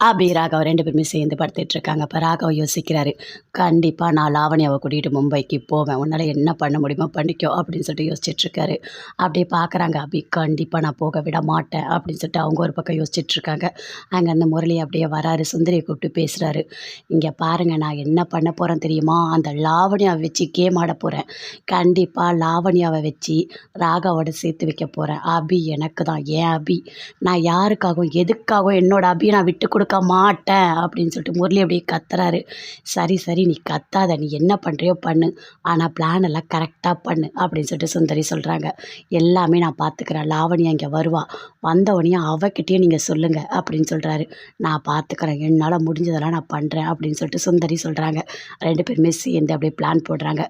அபி, ராகவ் 2 பேருமே சேர்ந்து படுத்துட்டு இருக்காங்க. அப்ப ராகவ் யோசிக்கிறாரு. கண்டிப்பா நான் லாவண்யாவ கூட்டிட்டு மும்பைக்கு போவேன். உன்னால என்ன பண்ண முடியுமோ பண்ணிக்கோ அப்படின்னு சொல்லிட்டு யோசிச்சுட்டு இருக்காரு. அப்படியே பார்க்குறாங்க அபி. கண்டிப்பா நான் போக விட மாட்டேன் அப்படின்னு சொல்லிட்டு அவங்க ஒரு பக்கம் யோசிச்சுட்டு இருக்காங்க. அங்கேருந்து முரளி அப்படியே வராரு. சுந்தரியை கூப்பிட்டு பேசுறாரு. இங்க பாருங்க, நான் என்ன பண்ண போறேன் தெரியுமா? அந்த லாவண்யாவை வச்சு கேம் ஆட போறேன். கண்டிப்பா லாவண்யாவை வச்சு ராகவோட சேர்த்து வைக்க போறேன். அபி எனக்கு தான். ஏன் அபி? நான் யாருக்காகவும் எதுக்காகவும் என்னோட அபியை நான் விட்டு கொடுக்க மாட்டேன் அப்படின்னு சொல்லிட்டு முரளி அப்படியே கத்துறாரு. சரி சரி, நீ கத்தாத, நீ என்ன பண்ணுறியோ பண்ணு, ஆனால் பிளான் எல்லாம் கரெக்டாக பண்ணு அப்படின்னு சொல்லிட்டு சுந்தரி சொல்கிறாங்க. எல்லாமே நான் பார்த்துக்கிறேன், லாவண்யா இங்கே வருவா, வந்தவனையும் அவகிட்டேயும் நீங்கள் சொல்லுங்கள் அப்படின்னு சொல்கிறாரு. நான் பார்த்துக்கிறேன், என்னால் முடிஞ்சதெல்லாம் நான் பண்ணுறேன் அப்படின்னு சொல்லிட்டு சுந்தரி சொல்கிறாங்க. 2 பேருமே சேர்ந்து அப்படியே பிளான் போடுறாங்க.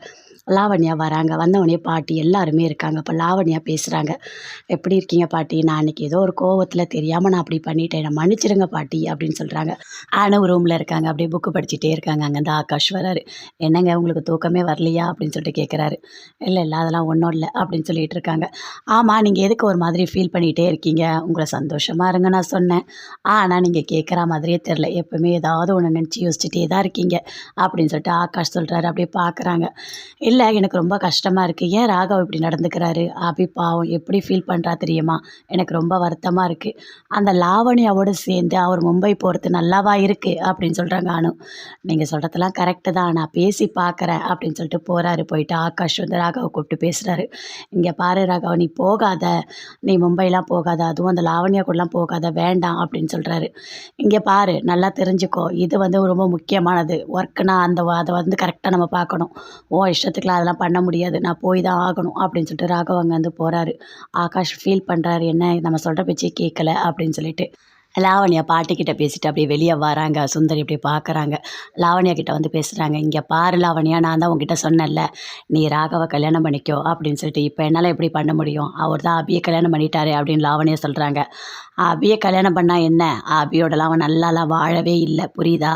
லாவண்யா வராங்க. வந்தவொடனே பாட்டி எல்லாருமே இருக்காங்க. அப்போ லாவண்யா பேசுகிறாங்க. எப்படி இருக்கீங்க பாட்டி? நான் அன்றைக்கி ஏதோ ஒரு கோவத்தில் தெரியாமல் நான் அப்படி பண்ணிட்டேன், என்னை மன்னிச்சிடுங்க பாட்டி அப்படின்னு சொல்கிறாங்க. அனு ரூமில் இருக்காங்க. அப்படியே புக்கு படிச்சுட்டே இருக்காங்க. அங்கேருந்து ஆகாஷ் வராரு. என்னங்க உங்களுக்கு தூக்கமே வரலையா அப்படின்னு சொல்லிட்டு கேட்குறாரு. இல்லை இல்லை, அதெல்லாம் ஒன்றும் இல்லை அப்படின்னு சொல்லிட்டு இருக்காங்க. ஆமாம், நீங்கள் எதுக்கு ஒரு மாதிரி ஃபீல் பண்ணிகிட்டே இருக்கீங்க? உங்களை சந்தோஷமாக இருங்க நான் சொன்னேன், ஆனால் நீங்கள் கேட்குற மாதிரியே தெரில, எப்பவுமே ஏதாவது ஒன்று நினச்சி யோசிச்சுட்டே தான் இருக்கீங்க அப்படின்னு சொல்லிட்டு ஆகாஷ் சொல்கிறாரு. அப்படியே பார்க்குறாங்க. இல்லை, எனக்கு ரொம்ப கஷ்டமாக இருக்குது. ஏன் ராகவ் இப்படி நடந்துக்கிறாரு? அபி பாவம் எப்படி ஃபீல் பண்ணுறா தெரியுமா? எனக்கு ரொம்ப வருத்தமாக இருக்குது. அந்த லாவண்யாவோடு சேர்ந்து அவர் மும்பை போகிறது நல்லாவா இருக்குது அப்படின்னு சொல்கிறாங்க அனு. நீங்கள் சொல்கிறதெல்லாம் கரெக்டு தான், நான் பேசி பார்க்குறேன் அப்படின்னு சொல்லிட்டு போகிறாரு. போயிட்டு ஆகாஷ் வந்து ராகவை கூப்பிட்டு பேசுகிறாரு. இங்கே பாரு ராகவ், நீ போகாத, நீ மும்பைலாம் போகாத, அதுவும் அந்த லாவண்யா கூடலாம் போகாத, வேண்டாம் அப்படின்னு சொல்கிறாரு. இங்கே பாரு, நல்லா தெரிஞ்சுக்கோ, இது வந்து ரொம்ப முக்கியமானது. ஒர்க்குனா அதை வந்து கரெக்டாக நம்ம பார்க்கணும். ஓ இஷ்டத்துக்குலாம் அதெல்லாம் பண்ண முடியாது, நான் போய் தான் ஆகணும் அப்படின்னு சொல்லிட்டு ராகவ் அங்கேருந்து போகிறாரு. ஆகாஷ் ஃபீல் பண்ணுறாரு, என்ன நம்ம சொல்கிற பேச்சே கேட்கல அப்படின்னு சொல்லிட்டு. லாவண்யா பாட்டிக்கிட்ட பேசிட்டு அப்படியே வெளியே வராங்க. சுந்தரி இப்படி பார்க்குறாங்க. லாவண்யா கிட்ட வந்து பேசுகிறாங்க. இங்கே பாரு லாவண்யா, நான் தான் உங்ககிட்ட சொன்னேன்ல, நீ ராகவை கல்யாணம் பண்ணிக்கோ அப்படின்னு சொல்லிட்டு. இப்போ என்னால் எப்படி பண்ண முடியும்? அவர் தான் அபியை கல்யாணம் பண்ணிட்டாரு அப்படின்னு லாவண்யா சொல்கிறாங்க. அபியை கல்யாணம் பண்ணால் என்ன? அபியோடலாம் அவன் நல்லாலாம் வாழவே இல்லை, புரியுதா?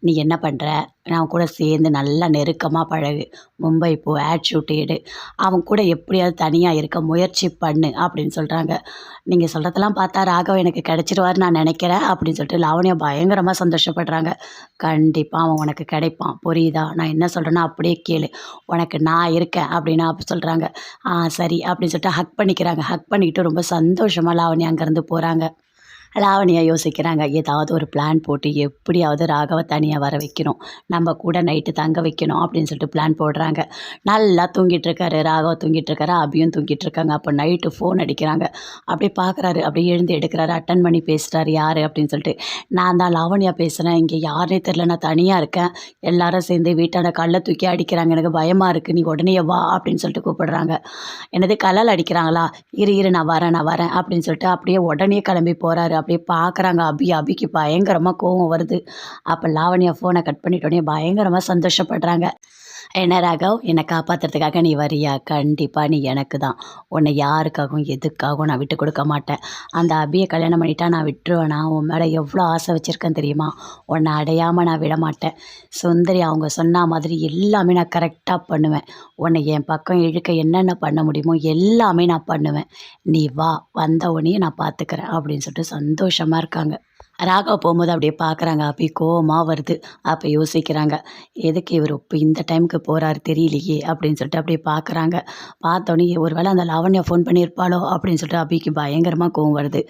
நீ என்ன பண்ணுற, நான் கூட சேர்ந்து நல்லா நெருக்கமாக பழகு, மும்பை போ, ஆட் ஷூட் எடு, அவன் கூட எப்படியாவது தனியாக இருக்க முயற்சி பண்ணு அப்படின்னு சொல்கிறாங்க. நீங்கள் சொல்கிறதெல்லாம் பார்த்தா ராகவ் எனக்கு கிடச்சிருவாரு நான் நினைக்கிறேன் அப்படின்னு சொல்லிட்டு லாவண்யா பயங்கரமாக சந்தோஷப்படுறாங்க. கண்டிப்பாக அவன் உனக்கு கிடைப்பான், புரியுதா? நான் என்ன சொல்கிறேன்னா அப்படியே கேளு, உனக்கு நான் இருக்கேன் அப்படின்னு அப்படி சொல்கிறாங்க. சரி அப்படின்னு சொல்லிட்டு ஹக் பண்ணிக்கிறாங்க. ஹக் பண்ணிக்கிட்டு ரொம்ப சந்தோஷமாக லாவண்யா அங்கேருந்து போகிறாங்க. லாவண்யா யோசிக்கிறாங்க. ஏதாவது ஒரு பிளான் போட்டு எப்படியாவது ராகவை தனியாக வர வைக்கணும், நம்ம கூட நைட்டு தங்க வைக்கணும் அப்படின்னு சொல்லிட்டு பிளான் போடுறாங்க. நல்லா தூங்கிட்டு இருக்காரு ராகவ், தூங்கிட்டு இருக்காரு, அபியும் தூங்கிட்டு இருக்காங்க. அப்போ நைட்டு ஃபோன் அடிக்கிறாங்க. அப்படியே பார்க்குறாரு, அப்படியே எழுந்து எடுக்கிறாரு, அட்டன் பண்ணி பேசுகிறாரு. யார் அப்படின்னு சொல்லிட்டு. நான் தான் லாவண்யா பேசுகிறேன், இங்கே யாருனே தெரில, நான் தனியாக இருக்கேன், எல்லாரும் சேர்ந்து வீட்டான கல்லை தூக்கி அடிக்கிறாங்க, எனக்கு பயமாக இருக்குது, நீ உடனே வா அப்படின்னு சொல்லிட்டு கூப்பிடுறாங்க. என்னது கல்லால் அடிக்கிறாங்களா? இரு நான் வரேன் அப்படின்னு சொல்லிட்டு அப்படியே உடனே கிளம்பி போகிறாரு. அப்படியே பார்க்குறாங்க அபிக்கு பயங்கரமாக கோவம் வருது. அப்போ லாவண்யா ஃபோனை கட் பண்ணிட்டோடனே பயங்கரமாக சந்தோஷப்படுறாங்க. என்ன ராகவ், என்னை காப்பாற்றுறதுக்காக நீ வரியா? கண்டிப்பாக நீ எனக்கு தான். உன்னை யாருக்காகவும் எதுக்காகவும் நான் விட்டு கொடுக்க மாட்டேன். அந்த அபியை கல்யாணம் பண்ணிட்டா நான் விட்டுருவேனா? உன் மேலே எவ்வளோ ஆசை வச்சுருக்கேன் தெரியுமா? உன்னை அடையாமல் நான் விட மாட்டேன். சுந்தரி அவங்க சொன்ன மாதிரி எல்லாமே நான் கரெக்டாக பண்ணுவேன். உன்னை என் பக்கம் இழுக்க என்னென்ன பண்ண முடியுமோ எல்லாமே நான் பண்ணுவேன். நீ வா, வந்த உடனே நான் பார்த்துக்கிறேன் அப்படின்னு சொல்லிட்டு சந்தோஷமாக இருக்காங்க. ராகவ் போகும்போது அப்படியே பார்க்குறாங்க. அப்படி கோவமாக வருது. அப்போ யோசிக்கிறாங்க, எதுக்கு இவர் இப்போ இந்த டைமுக்கு போகிறாரு தெரியலையே அப்படின்னு சொல்லிட்டு அப்படியே பார்க்குறாங்க. பார்த்தோன்னே ஒரு வேளை அந்த லாவண்யா ஃபோன் பண்ணியிருப்பாளோ அப்படின்னு சொல்லிட்டு அபிக்கு பயங்கரமாக கோவம் வருது.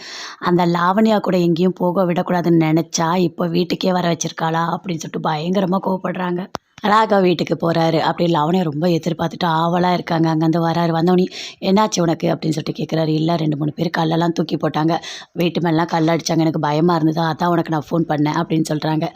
அந்த லாவண்யா கூட எங்கேயும் போக விடக்கூடாதுன்னு நினச்சா இப்போ வீட்டுக்கே வர வச்சிருக்காளா அப்படின்னு சொல்லிட்டு பயங்கரமாக கோவப்படுறாங்க. ராகவ் வீட்டுக்கு போகிறாரு. அப்படி லாவண்யா ரொம்ப எதிர்பார்த்துட்டு ஆவலாக இருக்காங்க. அங்கேருந்து வராரு. வந்தோடனே என்னாச்சு உனக்கு அப்படின்னு சொல்லிட்டு கேட்குறாரு. இல்லை, 2-3 பேர் கல்லெல்லாம் தூக்கி போட்டாங்க, வீட்டு மேலாம் கல் அடித்தாங்க, எனக்கு பயமாக இருந்தது, அதான் உனக்கு நான் ஃபோன் பண்ணேன் அப்படின்னு சொல்கிறாங்க.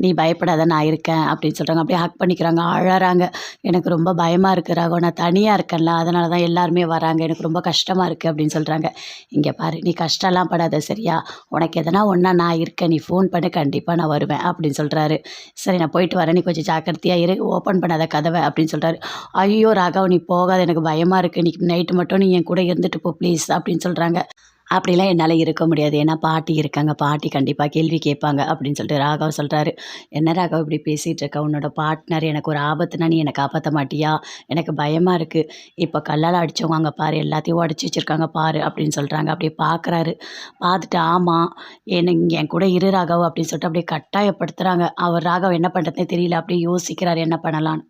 நீ பயப்படாத, நான் இருக்கேன் அப்படின்னு சொல்கிறாங்க. அப்படியே ஹக் பண்ணிக்கிறாங்க, அழறாங்க. எனக்கு ரொம்ப பயமாக இருக்குது ராகவ், நான் தனியாக இருக்கேன்ல, அதனால தான் எல்லாருமே வராங்க, எனக்கு ரொம்ப கஷ்டமாக இருக்குது அப்படின்னு சொல்கிறாங்க. இங்கே பாரு, நீ கஷ்டம்லாம் படாத சரியா? உனக்கு எதனா ஒன்றா நான் இருக்கேன், நீ ஃபோன் பண்ணு, கண்டிப்பாக நான் வருவேன் அப்படின்னு சொல்கிறாரு. சரி நான் போயிட்டு வரேன், நீ கொஞ்சம் ஜாக்கிரதையாக இரு, ஓப்பன் பண்ணாத கதவை அப்படின்னு சொல்கிறாரு. ஐயோ ராகவ், நீ போகாத, எனக்கு பயமாக இருக்குது, நீ நைட்டு மட்டும் நீ என் கூட இருந்துட்டு போ ப்ளீஸ் அப்படின்னு சொல்கிறாங்க. அப்படிலாம் என்னால இருக்க முடியாது. ஏன்னா பாட்டி இருக்காங்க. பாட்டி கண்டிப்பா கேள்வி கேட்பாங்க அப்படின்னு சொல்லிட்டு ராகவ் சொல்றாரு. "என்ன ராகவ் இப்படி பேசிட்டு இருக்க? உன்னோட பார்ட்னர் எனக்கு ஒரு ஆபத்துனா நீ என்ன காப்பாத்த மாட்டியா? எனக்கு பயமா இருக்கு. இப்ப கல்லால அடிச்சவங்க அங்க பாரு எல்லாத்தையும் உடைச்சு வச்சிருக்காங்க பாரு" அப்படின்னு சொல்றாங்க. அப்படியே பார்க்குறாரு. பார்த்துட்டு ஆமா, நீ என் கூட இரு ராகவ் அப்படின்னு சொல்லிட்டு அப்படியே கட்டாயப்படுத்துறாங்க. அவர் ராகவ் என்ன பண்றதுன்னே தெரியல. அப்படியே யோசிக்கிறாரு என்ன பண்ணலான்னு.